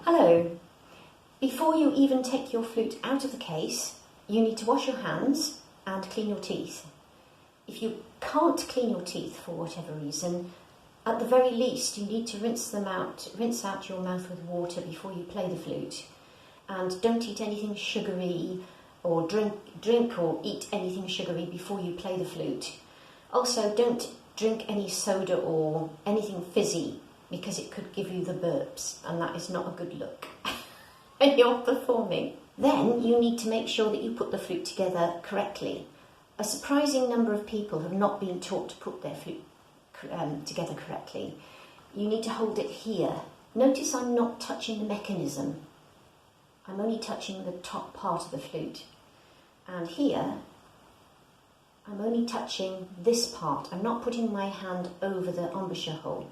Hello. Before you even take your flute out of the case, you need to wash your hands and clean your teeth. If you can't clean your teeth for whatever reason, at the very least you need to rinse out your mouth with water before you play the flute. And don't eat anything sugary or drink or eat anything sugary before you play the flute. Also, don't drink any soda or anything fizzy because it could give you the burps, and that is not a good look when you're performing. Then you need to make sure that you put the flute together correctly. A surprising number of people have not been taught to put their flute together correctly. You need to hold it here. Notice I'm not touching the mechanism. I'm only touching the top part of the flute. And here, I'm only touching this part. I'm not putting my hand over the embouchure hole.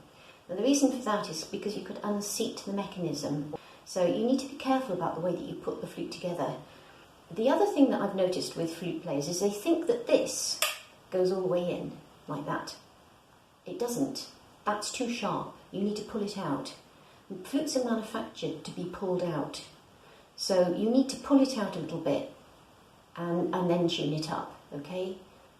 Now, the reason for that is because you could unseat the mechanism. So you need to be careful about the way that you put the flute together. The other thing that I've noticed with flute players is they think that this goes all the way in, like that. It doesn't. That's too sharp. You need to pull it out. And flutes are manufactured to be pulled out. So you need to pull it out a little bit and then tune it up, okay?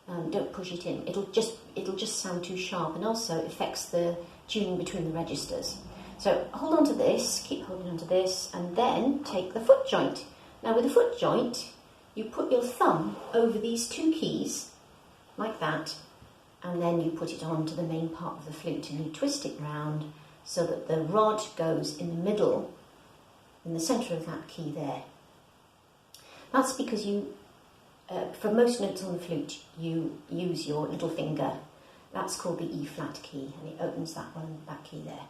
Don't push it in. It'll just sound too sharp, and also affects the tuning between the registers. So hold on to this, keep holding on to this, and then take the foot joint. Now with the foot joint, you put your thumb over these two keys, like that, and then you put it onto the main part of the flute and you twist it round so that the rod goes in the middle, in the centre of that key there. That's because for most notes on the flute, you use your little finger. That's called the E flat key, and it opens that key there.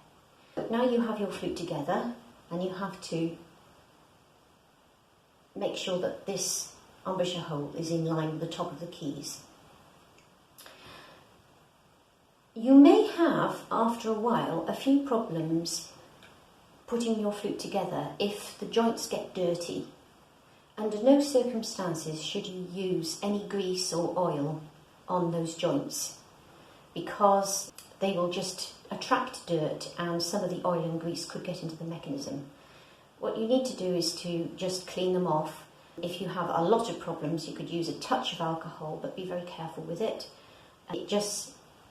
But now you have your flute together, and you have to make sure that this embouchure hole is in line with the top of the keys. You may have, after a while, a few problems putting your flute together if the joints get dirty. Under no circumstances should you use any grease or oil on those joints, because they will just attract dirt and some of the oil and grease could get into the mechanism. What you need to do is to just clean them off. If you have a lot of problems, you could use a touch of alcohol, but be very careful with it.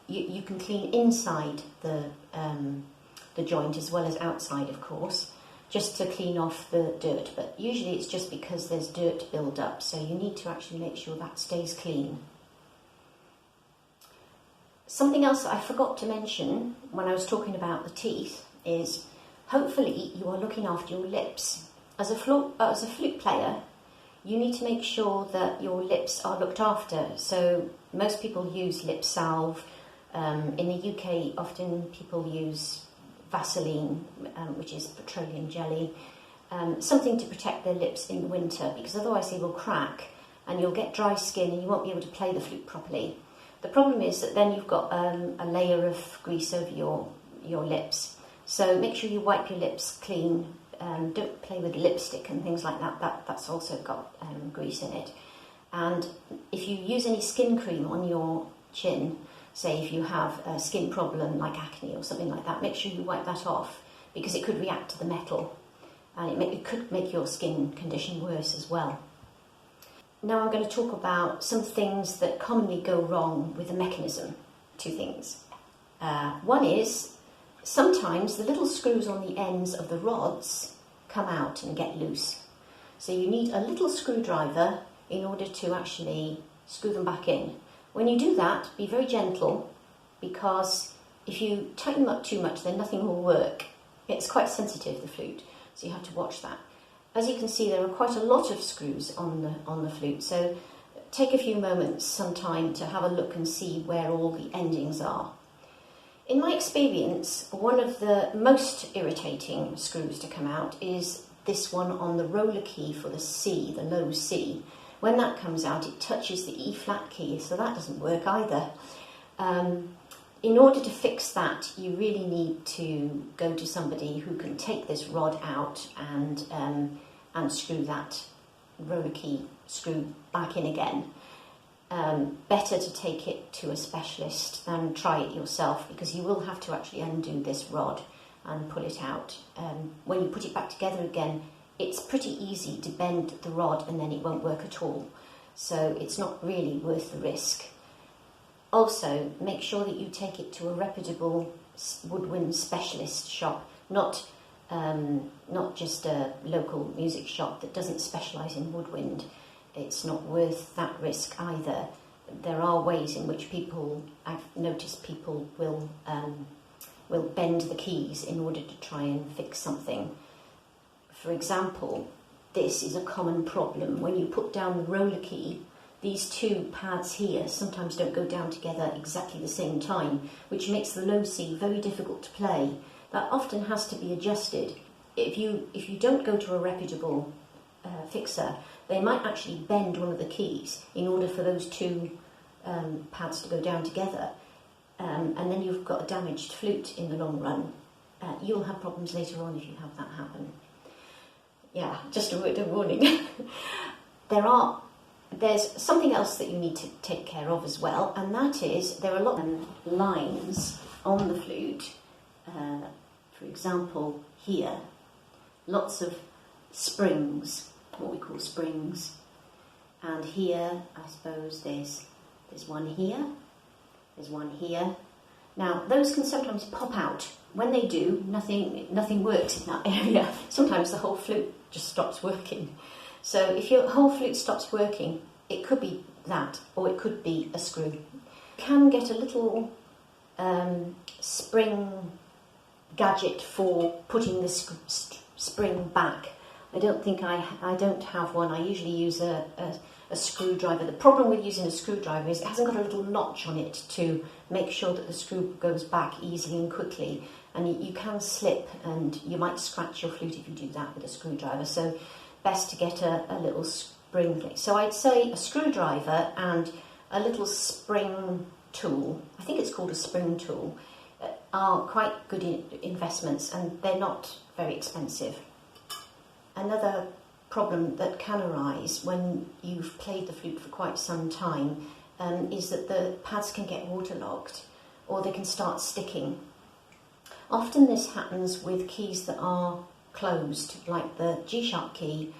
You can clean inside the joint as well as outside, of course, just to clean off the dirt. But usually it's just because there's dirt build up, so you need to actually make sure that stays clean. Something else I forgot to mention when I was talking about the teeth is hopefully you are looking after your lips. As a flute player, you need to make sure that your lips are looked after. So most people use lip salve. In the UK, often people use Vaseline, which is petroleum jelly, something to protect their lips in the winter, because otherwise they will crack and you'll get dry skin and you won't be able to play the flute properly. The problem is that then you've got a layer of grease over your lips. So make sure you wipe your lips clean. Don't play with lipstick and things like that. That's also got grease in it. And if you use any skin cream on your chin, say if you have a skin problem like acne or something like that, make sure you wipe that off, because it could react to the metal and it could make your skin condition worse as well. Now I'm going to talk about some things that commonly go wrong with the mechanism. Two things. One is sometimes the little screws on the ends of the rods come out and get loose. So you need a little screwdriver in order to actually screw them back in. When you do that, be very gentle, because if you tighten them up too much, then nothing will work. It's quite sensitive, the flute, so you have to watch that. As you can see, there are quite a lot of screws on the flute, so take a few moments sometime to have a look and see where all the endings are. In my experience, one of the most irritating screws to come out is this one on the roller key for the C, the low C. When that comes out, it touches the E flat key, so that doesn't work either. In order to fix that, you really need to go to somebody who can take this rod out and screw that roller key screw back in again. Better to take it to a specialist than try it yourself, because you will have to actually undo this rod and pull it out. When you put it back together again, it's pretty easy to bend the rod and then it won't work at all. So it's not really worth the risk. Also, make sure that you take it to a reputable woodwind specialist shop, not just a local music shop that doesn't specialise in woodwind. It's not worth that risk either. There are ways in which I've noticed people will bend the keys in order to try and fix something. For example, this is a common problem. When you put down the roller key, these two pads here sometimes don't go down together exactly the same time, which makes the low C very difficult to play. That often has to be adjusted. If you don't go to a reputable fixer, they might actually bend one of the keys in order for those two pads to go down together, and then you've got a damaged flute in the long run. You'll have problems later on if you have that happen. Yeah, just a word of warning. There's something else that you need to take care of as well, and that is there are a lot of lines on the flute. For example, here, lots of springs, what we call springs, and here, I suppose there's one here, there's one here. Now, those can sometimes pop out. When they do, nothing works in that area. Sometimes the whole flute just stops working. So if your whole flute stops working, it could be that, or it could be a screw. You can get a little spring gadget for putting the spring back. I don't have one. I usually use a screwdriver. The problem with using a screwdriver is it hasn't got a little notch on it to make sure that the screw goes back easily and quickly, and you can slip and you might scratch your flute if you do that with a screwdriver. So best to get a little spring thing. So I'd say a screwdriver and a little spring tool, I think it's called a spring tool, are quite good investments, and they're not very expensive. Another problem that can arise when you've played the flute for quite some time is that the pads can get waterlogged, or they can start sticking. Often this happens with keys that are closed, like the G-sharp key,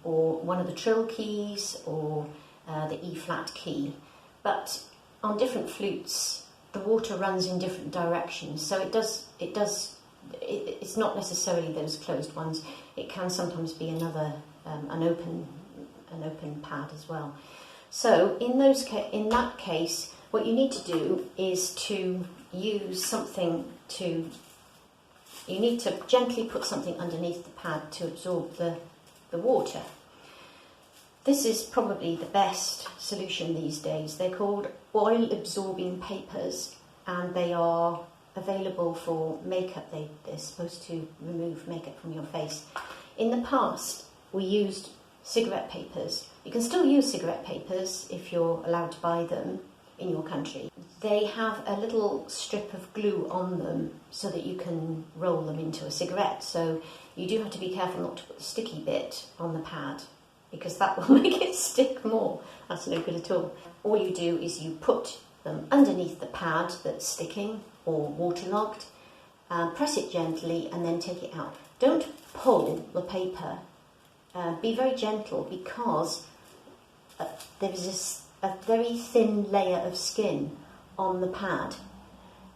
or one of the trill keys, or the E-flat key. But on different flutes, the water runs in different directions, so it's not necessarily those closed ones. It can sometimes be another an open pad as well. So in that case, what you need to do is to use something you need to gently put something underneath the pad to absorb the water. This is probably the best solution these days. They're called oil-absorbing papers, and they are available for makeup. They're supposed to remove makeup from your face. In the past, we used cigarette papers. You can still use cigarette papers if you're allowed to buy them in your country. They have a little strip of glue on them so that you can roll them into a cigarette. So you do have to be careful not to put the sticky bit on the pad, because that will make it stick more. That's no good at all. All you do is you put them underneath the pad that's sticking or waterlogged, press it gently and then take it out. Don't pull the paper. Be very gentle, because there is a very thin layer of skin on the pad,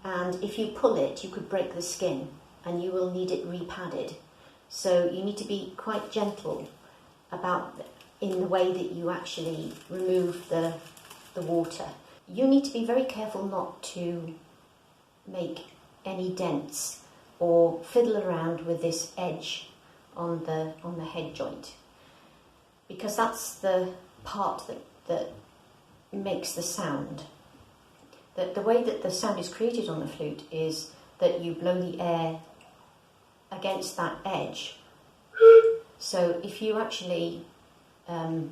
and if you pull it, you could break the skin and you will need it repadded. So you need to be quite gentle in the way that you actually remove the water. You need to be very careful not to make any dents or fiddle around with this edge on the head joint, because that's the part that makes the sound. The way that the sound is created on the flute is that you blow the air against that edge. So if you actually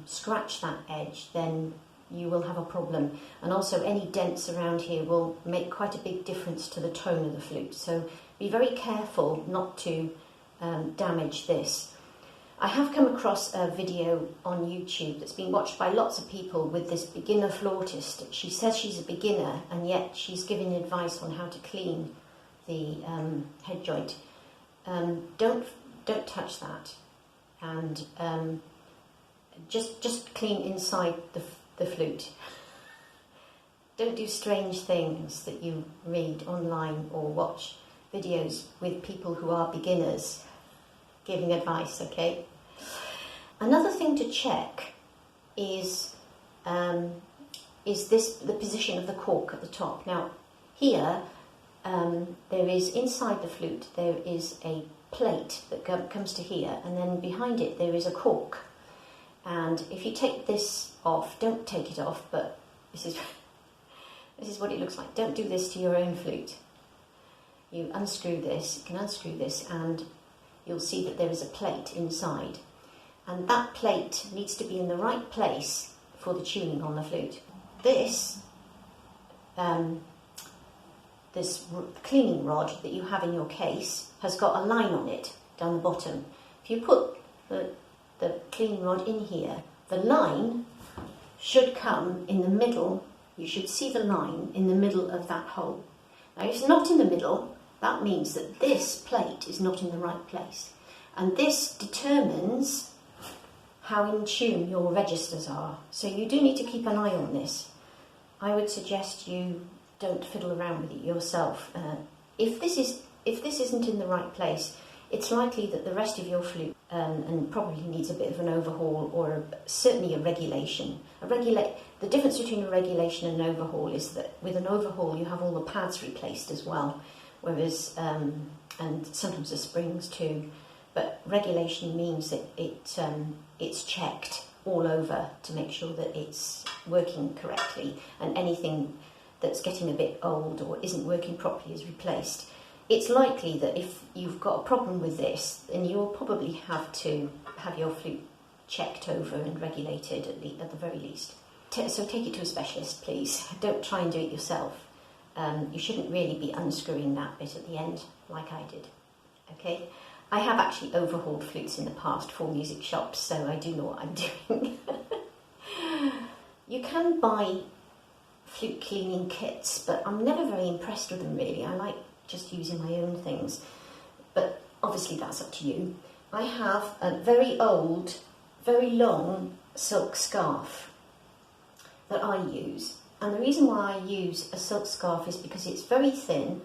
scratch that edge, then you will have a problem. And also any dents around here will make quite a big difference to the tone of the flute. So be very careful not to damage this. I have come across a video on YouTube that's been watched by lots of people with this beginner flautist. She says she's a beginner, and yet she's giving advice on how to clean the head joint. Don't touch that, and just clean inside the flute. Don't do strange things that you read online or watch videos with people who are beginners giving advice, okay? Another thing to check is the position of the cork at the top. Now, here, there is, inside the flute, there is a plate that comes to here, and then behind it there is a cork. And if you take this off, don't take it off, but this is what it looks like. Don't do this to your own flute. You unscrew this, you can unscrew this, and you'll see that there is a plate inside. And that plate needs to be in the right place for the tuning on the flute. This cleaning rod that you have in your case has got a line on it down the bottom. If you put the cleaning rod in here, the line should come in the middle. You should see the line in the middle of that hole. Now, if it's not in the middle, that means that this plate is not in the right place. And this determines how in tune your registers are. So you do need to keep an eye on this. I would suggest you don't fiddle around with it yourself. If this isn't in the right place, it's likely that the rest of your flute and probably needs a bit of an overhaul, or certainly a regulation. The difference between a regulation and an overhaul is that with an overhaul you have all the pads replaced as well, whereas and sometimes the springs too. But regulation means that it's checked all over to make sure that it's working correctly, and anything that's getting a bit old or isn't working properly is replaced. It's likely that if you've got a problem with this, then you'll probably have to have your flute checked over and regulated at the very least. So take it to a specialist, please. Don't try and do it yourself. You shouldn't really be unscrewing that bit at the end like I did. Okay? I have actually overhauled flutes in the past for music shops, so I do know what I'm doing. You can buy flute cleaning kits, but I'm never very impressed with them really. I like just using my own things, but obviously that's up to you. I have a very old, very long silk scarf that I use, and the reason why I use a silk scarf is because it's very thin,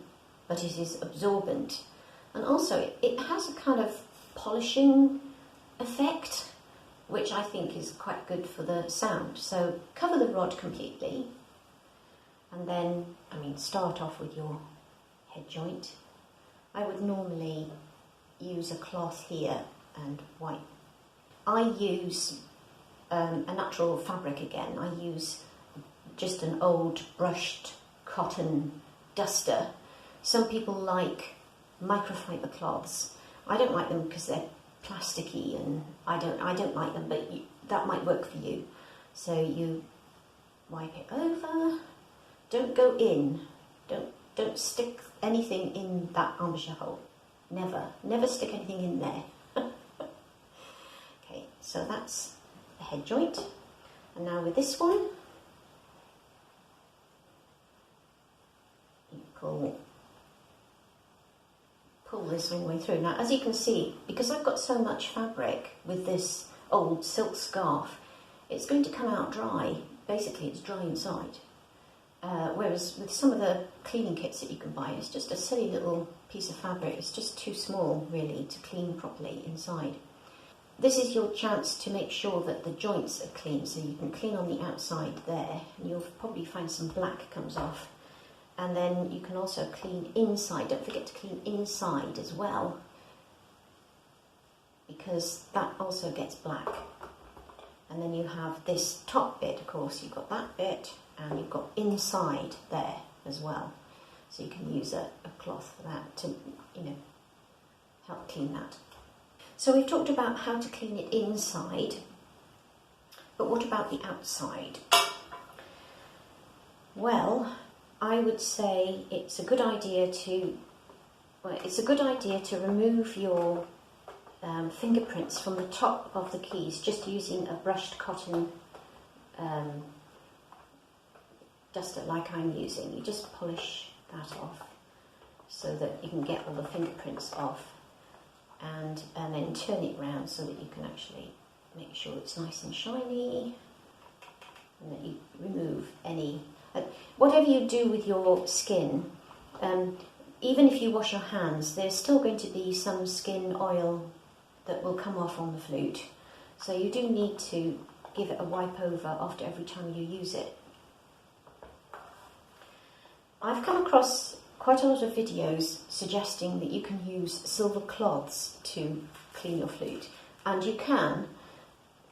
but it is absorbent, and also it has a kind of polishing effect, which I think is quite good for the sound. So cover the rod completely, and then, start off with your head joint. I would normally use a cloth here and wipe. I use a natural fabric again. I use just an old brushed cotton duster. Some people like microfiber cloths. I don't like them because they're plasticky, and I don't like them, but that might work for you. So you wipe it over. Don't go in. Don't stick anything in that embouchure hole. Never stick anything in there. Okay, so that's the head joint. And now with this one, you pull this all the way through. Now, as you can see, because I've got so much fabric with this old silk scarf, it's going to come out dry. Basically, it's dry inside. Whereas with some of the cleaning kits that you can buy, it's just a silly little piece of fabric. It's just too small, really, to clean properly inside. This is your chance to make sure that the joints are clean, so you can clean on the outside there, and you'll probably find some black comes off. And then you can also clean inside. Don't forget to clean inside as well, because that also gets black. And then you have this top bit, of course, you've got that bit, and you've got inside there as well. So you can use a cloth for that to, help clean that. So we've talked about how to clean it inside, but what about the outside? Well, I would say it's a good idea to remove your fingerprints from the top of the keys, just using a brushed cotton duster like I'm using. You just polish that off, so that you can get all the fingerprints off, and then turn it round so that you can actually make sure it's nice and shiny, and that you remove any... whatever you do with your skin, even if you wash your hands, there's still going to be some skin oil that will come off on the flute. So you do need to give it a wipe over after every time you use it. I've come across quite a lot of videos suggesting that you can use silver cloths to clean your flute, and you can.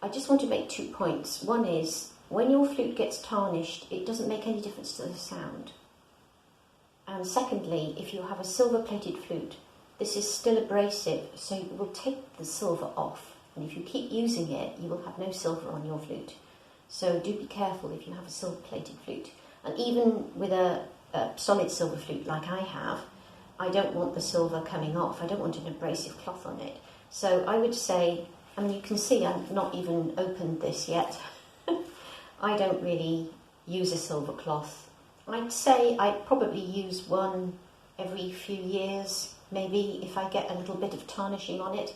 I just want to make 2 points. One is, when your flute gets tarnished, it doesn't make any difference to the sound. And secondly, if you have a silver-plated flute, this is still abrasive, so it will take the silver off. And if you keep using it, you will have no silver on your flute. So do be careful if you have a silver-plated flute. And even with a solid silver flute like I have, I don't want the silver coming off. I don't want an abrasive cloth on it. So I would say, I mean, you can see I've not even opened this yet. I don't really use a silver cloth. I'd say I probably use one every few years, maybe, if I get a little bit of tarnishing on it.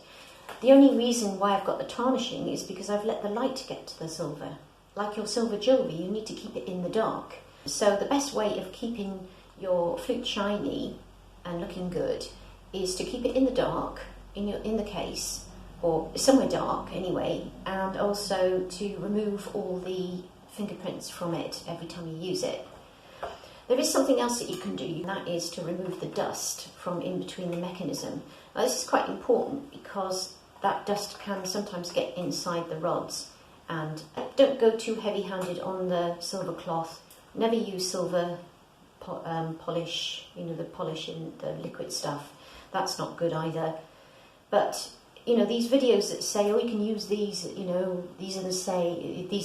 The only reason why I've got the tarnishing is because I've let the light get to the silver. Like your silver jewellery, you need to keep it in the dark. So the best way of keeping your flute shiny and looking good is to keep it in the dark, in the case, or somewhere dark anyway, and also to remove all the fingerprints from it every time you use it. There is something else that you can do, and that is to remove the dust from in between the mechanism. Now this is quite important because that dust can sometimes get inside the rods, and don't go too heavy-handed on the silver cloth. Never use silver polish, the polish in the liquid stuff. That's not good either. But these videos that say, oh, you can use these, these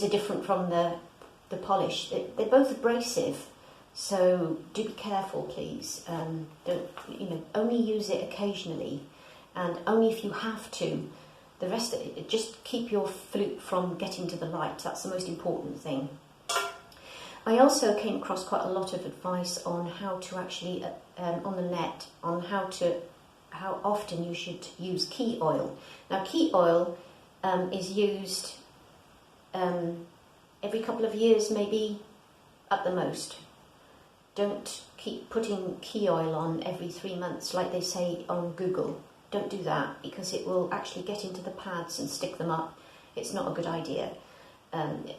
are different from the polish. They're both abrasive, so do be careful, please. Don't, only use it occasionally, and only if you have to. The rest of it, just keep your flute from getting to the light. That's the most important thing. I also came across quite a lot of advice on how to actually, on the net, on how often you should use key oil. Now, key oil is used every couple of years, maybe, at the most. Don't keep putting key oil on every 3 months, like they say on Google. Don't do that, because it will actually get into the pads and stick them up. It's not a good idea.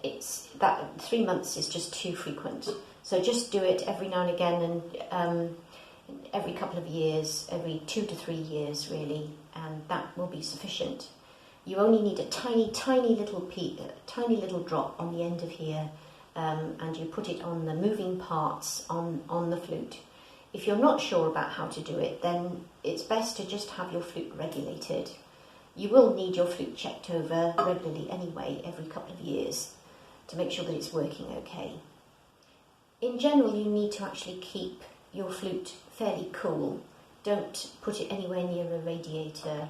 It's that 3 months is just too frequent. So just do it every now and again, and every couple of years, every 2 to 3 years, really, and that will be sufficient. You only need a tiny little drop on the end of here, and you put it on the moving parts on the flute. If you're not sure about how to do it, then it's best to just have your flute regulated. You will need your flute checked over regularly anyway, every couple of years, to make sure that it's working okay. In general, you need to actually keep your flute fairly cool. Don't put it anywhere near a radiator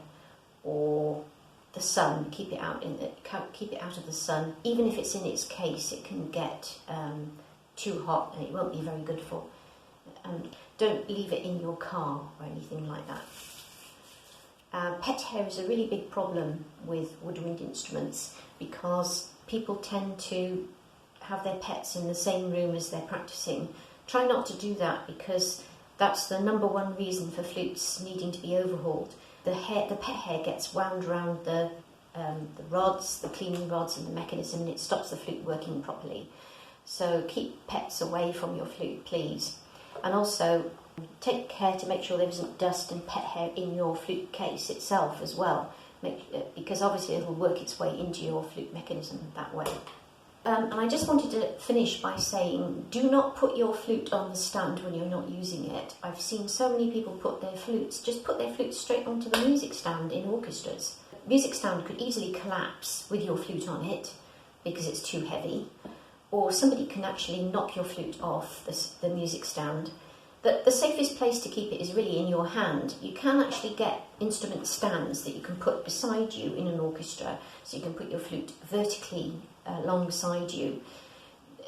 or the sun. Keep it out of the sun. Even if it's in its case, it can get too hot and it won't be very good for. Don't leave it in your car or anything like that. Pet hair is a really big problem with woodwind instruments because people tend to have their pets in the same room as they're practicing. Try not to do that, because that's the number one reason for flutes needing to be overhauled. The pet hair gets wound around the rods, the cleaning rods and the mechanism, and it stops the flute working properly. So keep pets away from your flute, please. And also take care to make sure there isn't dust and pet hair in your flute case itself as well, because obviously it will work its way into your flute mechanism that way. And I just wanted to finish by saying, do not put your flute on the stand when you're not using it. I've seen so many people put their flutes straight onto the music stand in orchestras. Music stand could easily collapse with your flute on it because it's too heavy, or somebody can actually knock your flute off the music stand. The safest place to keep it is really in your hand. You can actually get instrument stands that you can put beside you in an orchestra, so you can put your flute vertically alongside you.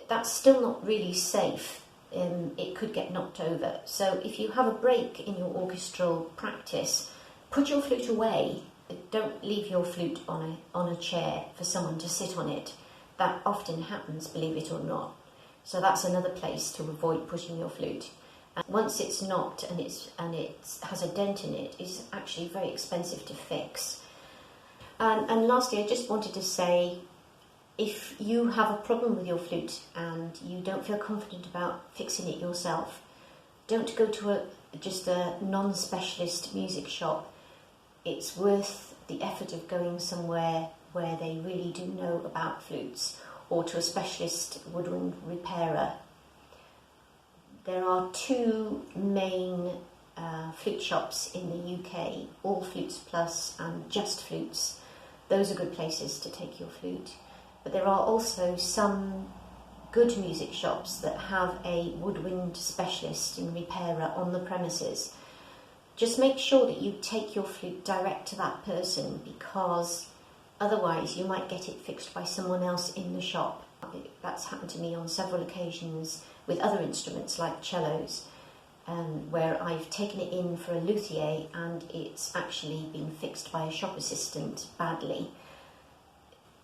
That's still not really safe, it could get knocked over. So if you have a break in your orchestral practice, put your flute away. Don't leave your flute on a chair for someone to sit on it. That often happens, believe it or not. So that's another place to avoid putting your flute. And once it's knocked and it has a dent in it, it's actually very expensive to fix. And lastly, I just wanted to say, if you have a problem with your flute and you don't feel confident about fixing it yourself, don't go to just a non-specialist music shop. It's worth the effort of going somewhere where they really do know about flutes, or to a specialist woodwind repairer. There are two main flute shops in the UK, All Flutes Plus and Just Flutes. Those are good places to take your flute. But there are also some good music shops that have a woodwind specialist and repairer on the premises. Just make sure that you take your flute direct to that person, because otherwise you might get it fixed by someone else in the shop. That's happened to me on several occasions with other instruments like cellos, where I've taken it in for a luthier and it's actually been fixed by a shop assistant badly.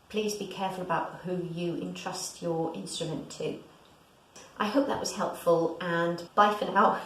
Please be careful about who you entrust your instrument to. I hope that was helpful, and bye for now.